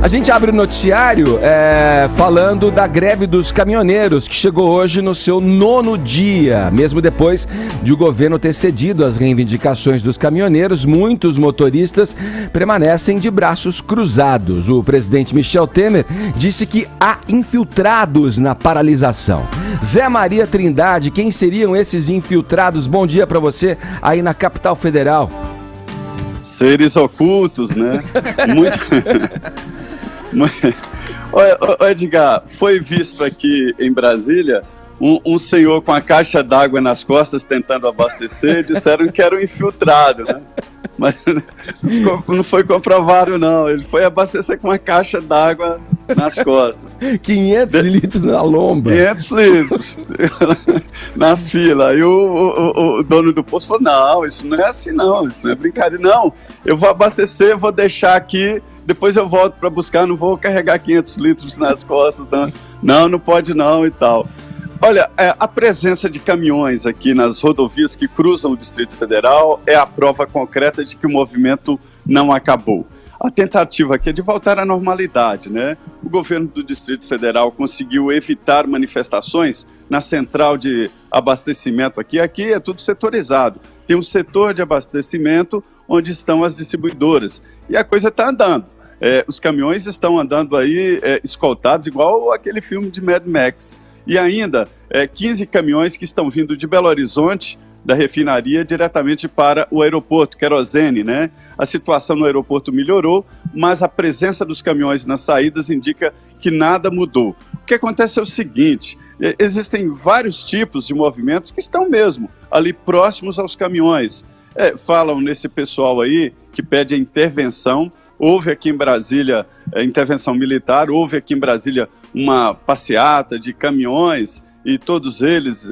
A gente abre o noticiário falando da greve dos caminhoneiros, que chegou hoje no seu 9º dia. Mesmo depois de o governo ter cedido às reivindicações dos caminhoneiros, muitos motoristas permanecem de braços cruzados. O presidente Michel Temer disse que há infiltrados na paralisação. Zé Maria Trindade, quem seriam esses infiltrados? Bom dia para você aí na capital federal. Seres ocultos, né? Muito... Edgar, foi visto aqui em Brasília um senhor com a caixa d'água nas costas tentando abastecer, disseram que era um infiltrado, né? Mas não foi comprovado, não. Ele foi abastecer com uma caixa d'água nas costas. 500 litros na lomba. 500 litros na fila. E o dono do posto falou, não, isso não é assim não, isso não é brincadeira. Não, eu vou abastecer, vou deixar aqui, depois eu volto para buscar, não vou carregar 500 litros nas costas, não pode não e tal. Olha, a presença de caminhões aqui nas rodovias que cruzam o Distrito Federal é a prova concreta de que o movimento não acabou. A tentativa aqui é de voltar à normalidade, né? O governo do Distrito Federal conseguiu evitar manifestações na central de abastecimento aqui. Aqui é tudo setorizado. Tem um setor de abastecimento onde estão as distribuidoras. E a coisa está andando. Os caminhões estão andando aí escoltados, igual aquele filme de Mad Max. E ainda 15 caminhões que estão vindo de Belo Horizonte, da refinaria, diretamente para o aeroporto, querosene, né? A situação no aeroporto melhorou, mas a presença dos caminhões nas saídas indica que nada mudou. O que acontece é o seguinte, existem vários tipos de movimentos que estão mesmo ali próximos aos caminhões. Falam nesse pessoal aí que pede a intervenção. Houve aqui em Brasília intervenção militar, houve aqui em Brasília uma passeata de caminhões e todos eles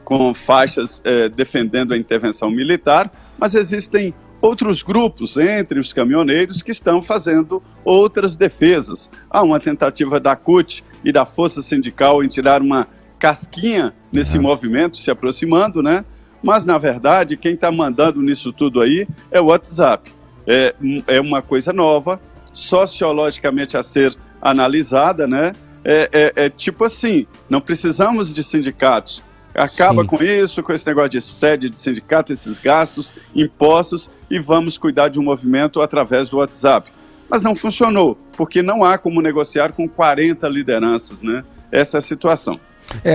com faixas defendendo a intervenção militar, mas existem outros grupos entre os caminhoneiros que estão fazendo outras defesas. Há uma tentativa da CUT e da Força Sindical em tirar uma casquinha nesse movimento, se aproximando, né? Mas, na verdade, quem está mandando nisso tudo aí é o WhatsApp. É uma coisa nova, sociologicamente a ser analisada, né? Tipo assim, não precisamos de sindicatos. Acaba Sim. com isso, com esse negócio de sede de sindicatos, esses gastos, impostos, e vamos cuidar de um movimento através do WhatsApp. Mas não funcionou, porque não há como negociar com 40 lideranças, né? Essa é a situação.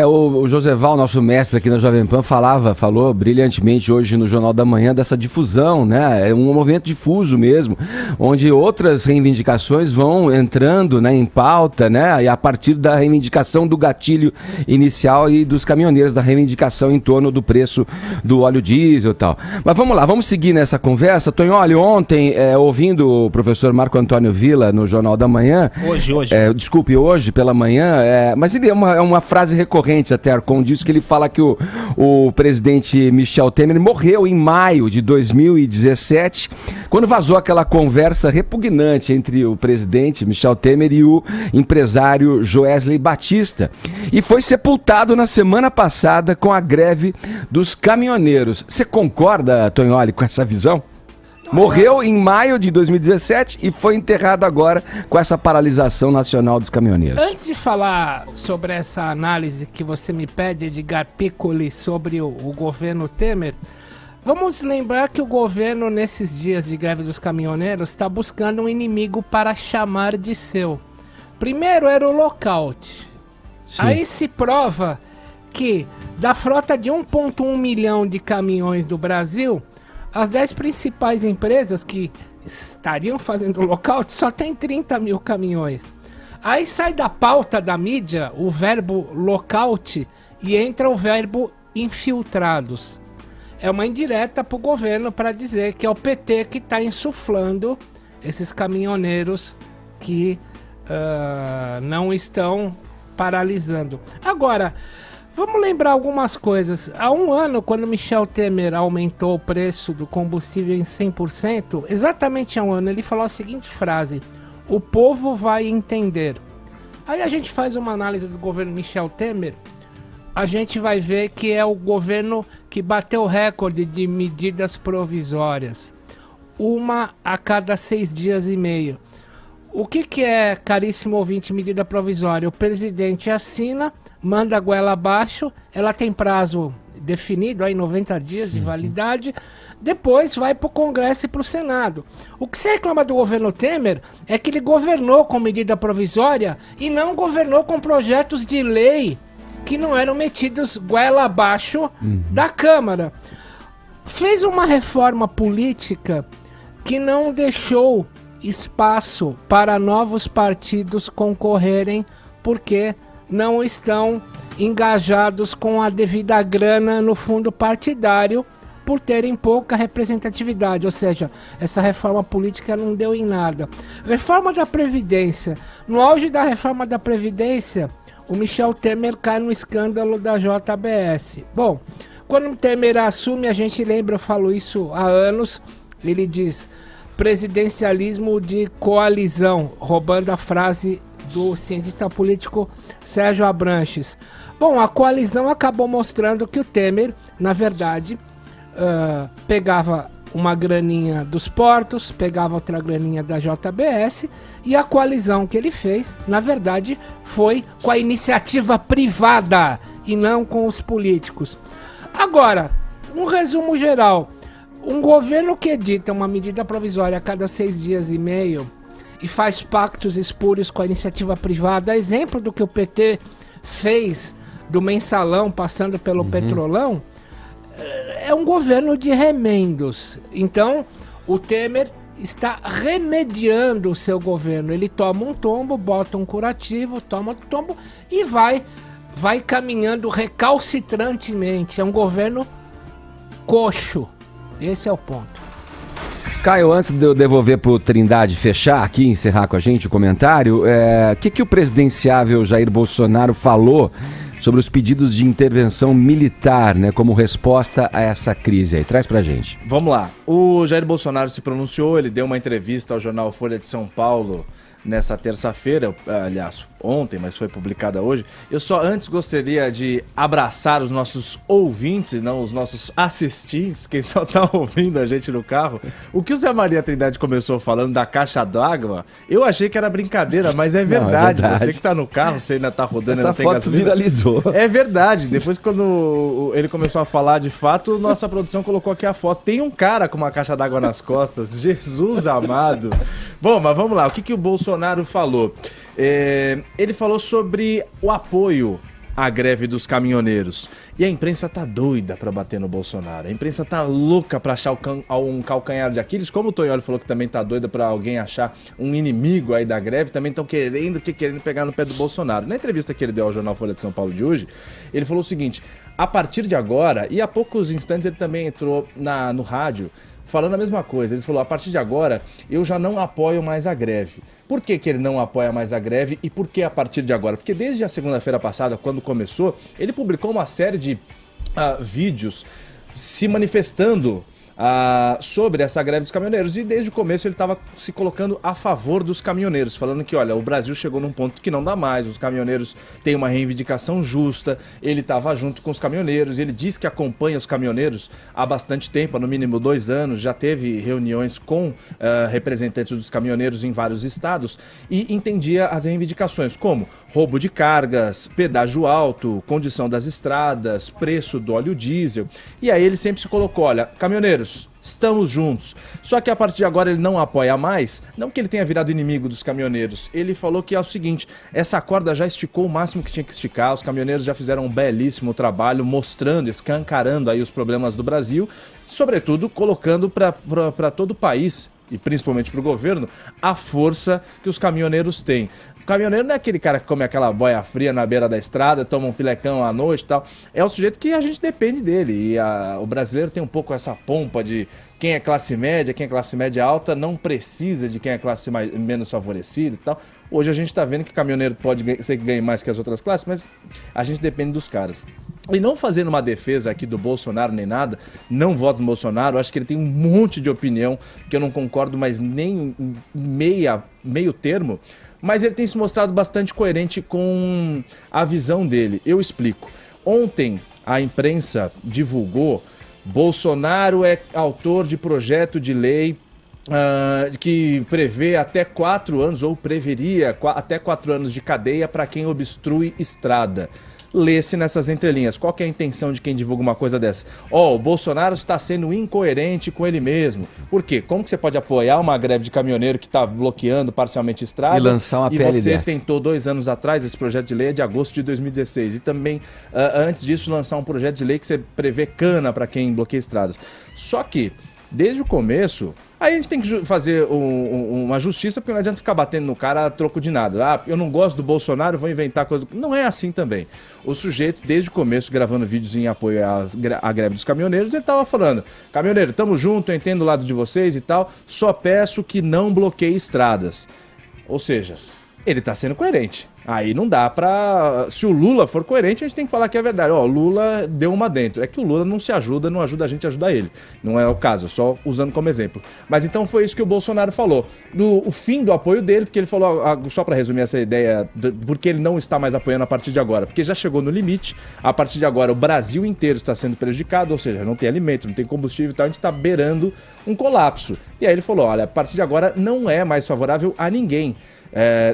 O Joseval, nosso mestre aqui na Jovem Pan, falou brilhantemente hoje no Jornal da Manhã dessa difusão, né? É um movimento difuso mesmo, onde outras reivindicações vão entrando, né, em pauta, né? E a partir da reivindicação do gatilho inicial e dos caminhoneiros, da reivindicação em torno do preço do óleo diesel e tal. Mas vamos lá, vamos seguir nessa conversa. Tonholi, ontem, ouvindo o professor Marco Antônio Villa no Jornal da Manhã... Hoje pela manhã, mas ele é uma frase recorrente até, Arcon, disso que ele fala que o presidente Michel Temer morreu em maio de 2017, quando vazou aquela conversa repugnante entre o presidente Michel Temer e o empresário Joesley Batista, e foi sepultado na semana passada com a greve dos caminhoneiros. Você concorda, Tonholi, com essa visão? Morreu em maio de 2017 e foi enterrado agora com essa paralisação nacional dos caminhoneiros. Antes de falar sobre essa análise que você me pede, Edgar Piccoli, sobre o governo Temer, vamos lembrar que o governo, nesses dias de greve dos caminhoneiros, está buscando um inimigo para chamar de seu. Primeiro era o lockout. Sim. Aí se prova que da frota de 1,1 milhão de caminhões do Brasil, as 10 principais empresas que estariam fazendo lockout só tem 30 mil caminhões. Aí sai da pauta da mídia o verbo lockout e entra o verbo infiltrados. É uma indireta para o governo para dizer que é o PT que está insuflando esses caminhoneiros que não estão paralisando. Agora, vamos lembrar algumas coisas. Há um ano, quando Michel Temer aumentou o preço do combustível em 100%, exatamente há um ano, ele falou a seguinte frase: o povo vai entender. Aí a gente faz uma análise do governo Michel Temer, a gente vai ver que é o governo que bateu o recorde de medidas provisórias. Uma a cada 6 dias e meio. o que é, caríssimo ouvinte, medida provisória? O presidente assina, manda a goela abaixo, ela tem prazo definido, aí 90 dias de validade, depois vai para o Congresso e para o Senado. O que se reclama do governo Temer é que ele governou com medida provisória e não governou com projetos de lei que não eram metidos goela abaixo da Câmara. Fez uma reforma política que não deixou espaço para novos partidos concorrerem porque não estão engajados com a devida grana no fundo partidário por terem pouca representatividade, ou seja, essa reforma política não deu em nada. Reforma da Previdência. No auge da reforma da Previdência, o Michel Temer cai no escândalo da JBS. Bom, quando o Temer assume, a gente lembra, eu falo isso há anos, ele diz presidencialismo de coalizão, roubando a frase do cientista político Sérgio Abranches. Bom, a coalizão acabou mostrando que o Temer, na verdade, pegava uma graninha dos portos, pegava outra graninha da JBS, e a coalizão que ele fez, na verdade, foi com a iniciativa privada e não com os políticos. Agora, um resumo geral. Um governo que edita uma medida provisória a cada 6 dias e meio e faz pactos espúrios com a iniciativa privada, exemplo do que o PT fez do mensalão passando pelo petrolão, é um governo de remendos. Então, o Temer está remediando o seu governo. Ele toma um tombo, bota um curativo, toma outro tombo e vai caminhando recalcitrantemente. É um governo coxo. Esse é o ponto. Caio, antes de eu devolver pro Trindade fechar aqui, encerrar com a gente o comentário, o que o presidenciável Jair Bolsonaro falou sobre os pedidos de intervenção militar, né, como resposta a essa crise aí? Traz pra gente. Vamos lá. O Jair Bolsonaro se pronunciou, ele deu uma entrevista ao jornal Folha de São Paulo nessa terça-feira, aliás, ontem, mas foi publicada hoje. Eu só antes gostaria de abraçar os nossos ouvintes e não os nossos assistentes, quem só tá ouvindo a gente no carro. O que o Zé Maria Trindade começou falando da caixa d'água, eu achei que era brincadeira, mas é verdade. Não, é verdade. Você que tá no carro, você ainda tá rodando e não tem gasolina. Essa foto viralizou. É verdade. Depois, quando ele começou a falar de fato, nossa produção colocou aqui a foto. Tem um cara com uma caixa d'água nas costas. Jesus amado. Bom, mas vamos lá. O que o Bolsonaro falou? Ele falou sobre o apoio à greve dos caminhoneiros. E a imprensa tá doida pra bater no Bolsonaro. A imprensa tá louca pra achar um calcanhar de Aquiles. Como o Tonholi falou que também tá doida pra alguém achar um inimigo aí da greve, também estão querendo pegar no pé do Bolsonaro. Na entrevista que ele deu ao jornal Folha de São Paulo de hoje, ele falou o seguinte: a partir de agora, e há poucos instantes ele também entrou no rádio, falando a mesma coisa. Ele falou, a partir de agora, eu já não apoio mais a greve. Por que ele não apoia mais a greve e por que a partir de agora? Porque desde a segunda-feira passada, quando começou, ele publicou uma série de vídeos se manifestando sobre essa greve dos caminhoneiros, e desde o começo ele estava se colocando a favor dos caminhoneiros, falando que, olha, o Brasil chegou num ponto que não dá mais, os caminhoneiros têm uma reivindicação justa. Ele estava junto com os caminhoneiros, ele diz que acompanha os caminhoneiros há bastante tempo, há no mínimo 2 anos, já teve reuniões com representantes dos caminhoneiros em vários estados e entendia as reivindicações como roubo de cargas, pedágio alto, condição das estradas, preço do óleo diesel. E aí ele sempre se colocou, olha, caminhoneiros, estamos juntos. Só que a partir de agora ele não apoia mais, não que ele tenha virado inimigo dos caminhoneiros. Ele falou que é o seguinte, essa corda já esticou o máximo que tinha que esticar, os caminhoneiros já fizeram um belíssimo trabalho mostrando, escancarando aí os problemas do Brasil, sobretudo colocando para todo o país, e principalmente para o governo, a força que os caminhoneiros têm. O caminhoneiro não é aquele cara que come aquela boia fria na beira da estrada, toma um pilecão à noite e tal. É o sujeito que a gente depende dele. E o brasileiro tem um pouco essa pompa de quem é classe média alta não precisa de quem é classe menos favorecida e tal. Hoje a gente está vendo que o caminhoneiro pode ser que ganhe mais que as outras classes, mas a gente depende dos caras. E não fazendo uma defesa aqui do Bolsonaro nem nada, não voto no Bolsonaro, acho que ele tem um monte de opinião que eu não concordo mais nem meio termo, mas ele tem se mostrado bastante coerente com a visão dele. Eu explico. Ontem a imprensa divulgou: Bolsonaro é autor de projeto de lei que prevê até 4 anos, ou preveria até 4 anos de cadeia para quem obstrui estrada. Lê-se nessas entrelinhas. Qual que é a intenção de quem divulga uma coisa dessa? O Bolsonaro está sendo incoerente com ele mesmo. Por quê? Como que você pode apoiar uma greve de caminhoneiro que está bloqueando parcialmente estradas? E lançar uma PL você dessa. tentou 2 anos atrás, esse projeto de lei é de agosto de 2016. E também, antes disso, lançar um projeto de lei que você prevê cana para quem bloqueia estradas. Só que, desde o começo... Aí a gente tem que fazer uma justiça, porque não adianta ficar batendo no cara a troco de nada. Eu não gosto do Bolsonaro, vou inventar coisa. Não é assim também. O sujeito, desde o começo, gravando vídeos em apoio à greve dos caminhoneiros, ele tava falando: caminhoneiro, tamo junto, eu entendo o lado de vocês e tal, só peço que não bloqueie estradas. Ou seja, ele tá sendo coerente. Aí não dá pra... Se o Lula for coerente, a gente tem que falar que é verdade. Lula deu uma dentro. É que o Lula não se ajuda, não ajuda a gente a ajudar ele. Não é o caso, só usando como exemplo. Mas então foi isso que o Bolsonaro falou. O fim do apoio dele, porque ele falou, só pra resumir essa ideia, porque ele não está mais apoiando a partir de agora. Porque já chegou no limite. A partir de agora, o Brasil inteiro está sendo prejudicado, ou seja, não tem alimento, não tem combustível e tal, a gente tá beirando um colapso. E aí ele falou, olha, a partir de agora não é mais favorável a ninguém.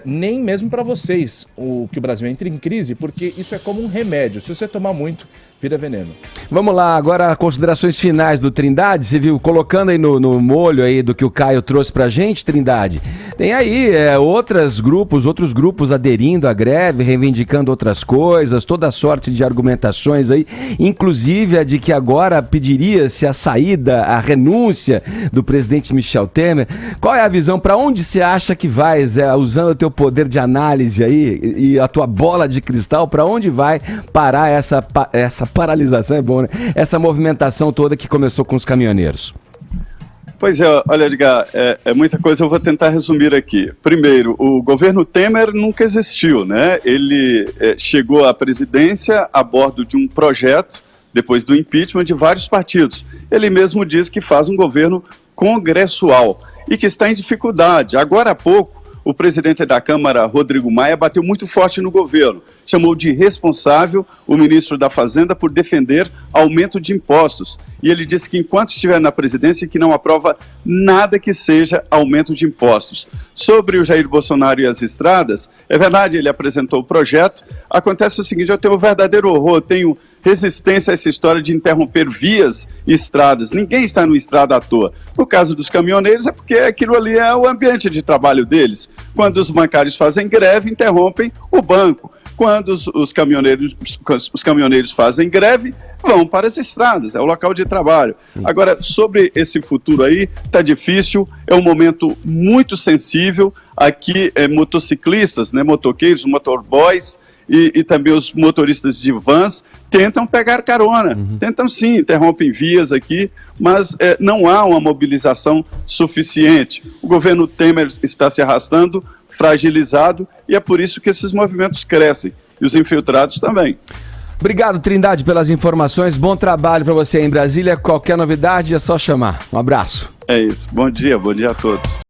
Nem mesmo para vocês que o Brasil entre em crise, porque isso é como um remédio. Se você tomar muito, vira veneno. Vamos lá, agora considerações finais do Trindade. Você viu, colocando aí no molho aí do que o Caio trouxe pra gente, Trindade. Tem aí outros grupos aderindo à greve, reivindicando outras coisas, toda sorte de argumentações aí, inclusive a de que agora pediria-se a saída, a renúncia do presidente Michel Temer. Qual é a visão? Para onde você acha que vai, Zé, usando o teu poder de análise aí e a tua bola de cristal, para onde vai parar essa paralisação, é bom, né? Essa movimentação toda que começou com os caminhoneiros? Pois é, olha, Edgar, é muita coisa, eu vou tentar resumir aqui. Primeiro, o governo Temer nunca existiu, né? Ele chegou à presidência a bordo de um projeto, depois do impeachment, de vários partidos. Ele mesmo diz que faz um governo congressual e que está em dificuldade. Agora há pouco, o presidente da Câmara, Rodrigo Maia, bateu muito forte no governo. Chamou de irresponsável o ministro da Fazenda por defender aumento de impostos. E ele disse que enquanto estiver na presidência, que não aprova nada que seja aumento de impostos. Sobre o Jair Bolsonaro e as estradas, é verdade, ele apresentou o projeto. Acontece o seguinte, eu tenho um verdadeiro horror, eu tenho resistência a essa história de interromper vias e estradas. Ninguém está no estrada à toa. No caso dos caminhoneiros, é porque aquilo ali é o ambiente de trabalho deles. Quando os bancários fazem greve, interrompem o banco. Quando os caminhoneiros fazem greve, vão para as estradas, é o local de trabalho. Agora, sobre esse futuro aí, tá difícil, é um momento muito sensível. Aqui, motociclistas, né, motoqueiros, motorboys, e também os motoristas de vans tentam pegar carona, tentam sim, interrompem vias aqui, mas não há uma mobilização suficiente. O governo Temer está se arrastando, fragilizado, e é por isso que esses movimentos crescem, e os infiltrados também. Obrigado, Trindade, pelas informações, bom trabalho para você aí em Brasília, qualquer novidade é só chamar. Um abraço. É isso, bom dia a todos.